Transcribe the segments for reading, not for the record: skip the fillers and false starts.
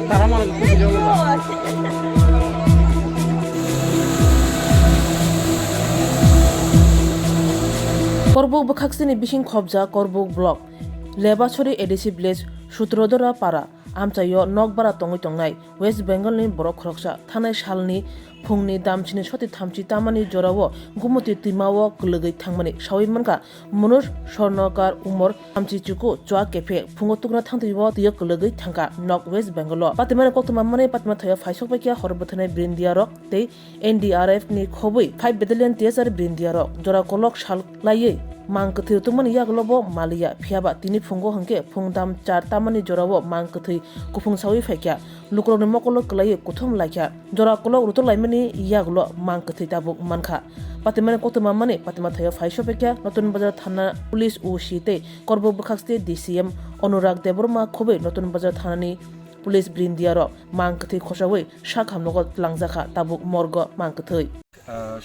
তারা মানে Korbuk bukhaksini bising khobja Korbuk block Lebachori edisi village Sutrodora para amchayo nokbara tongoi tongnai West Bengal ni borok khoroksa thanai salni phungni damchini soti thamchi tamani jorawo gumuti timao kulugoi thangmani sawi manka Munush Swarnakar Umor amchi chuku chwa kefe phungo tukna thangtibo tiyo kulugoi thangka nok West Bengal patimane kotuma mane patima thaya phaisok bakia horbothane brindia rok tei NDRF ni khoboi 5 battalion TSR brindia rok jora kolok sal laiye Mangkutui tumani yaglobo malia phiaba tini phungo hangke phungdam char tamani jorabo mangkutui kufung sawi faikya lukroni mokolo klai kuthum laikya jora kolok ruto laimani yaglo mangkutui tabuk mankha patimane kotuma mane patima thaya phaisho pekya notun bazar thana police o shite korbo bukhaste DCM Anurag Deborma khobe notun bazar thanani police brindiaro mangkutui khosawai shakhamnogot langjakha tabuk morgo mangkutui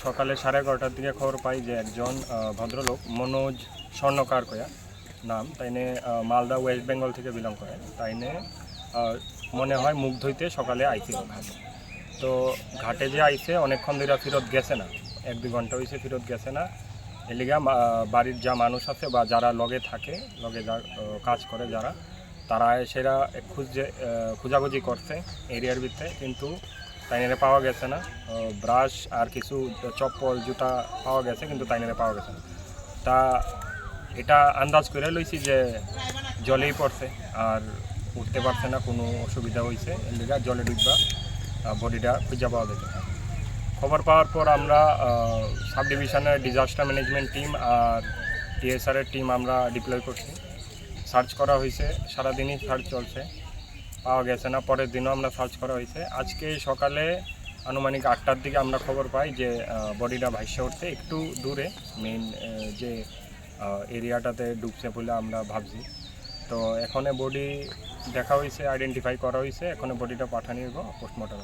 সকালে 11:30টার দিকে খবর পাই যে একজন ভদ্রলোক মনোজ স্বর্ণকার কয়া নাম তাইনে Malda West Bengal থেকে বিলং করে তাইনে মনে হয় মুখ ধুইতে সকালে আইছিল ঘাটে তো ঘাটে যে আইছে অনেকক্ষণ ধরে ফেরত গেছে না 1-2 ঘন্টা হয়েছে ফেরত গেছে না এলিগা বাড়ির যা মানুষ আছে বা যারা লগে থাকে লগে যা কাজ করে যারা তারা সেরা খোঁজাখুঁজি করছে এরিয়ার ভিতরে কিন্তু তাইনারে পাওয়া গেছে না ব্রাশ আর কিছু চপ্পল জুতা পাওয়া গেছে কিন্তু তাইনারে পাওয়া গেছে না তা এটা আন্দাজ করে লইছি যে জলেই পড়ছে আর উঠতে পারছে না কোনো অসুবিধা হয়েছে এর লিগা জলে ডুববা বডিটা খুঁজে পাওয়া যেতে খবর পাওয়ার পর আমরা সাব ডিভিশনের ডিজাস্টার ম্যানেজমেন্ট টিম আর টিএসআরের টিম আমরা ডিপ্লয় করছি সার্চ করা হয়েছে সারাদিনই সার্চ চলছে পাওয়া গেছে না পরের দিনও আমরা সার্চ করা হয়েছে আজকে সকালে আনুমানিক 8টার দিকে আমরা খবর পাই যে বডিটা ভাইসে উঠতে একটু দূরে মেইন যে এরিয়াটাতে ডুবছে বলে আমরা ভাবছি তো এখনে বডি দেখা হয়েছে আইডেন্টিফাই করা হয়েছে এখনে বডিটা পাঠানো হইব পোস্টমর্টম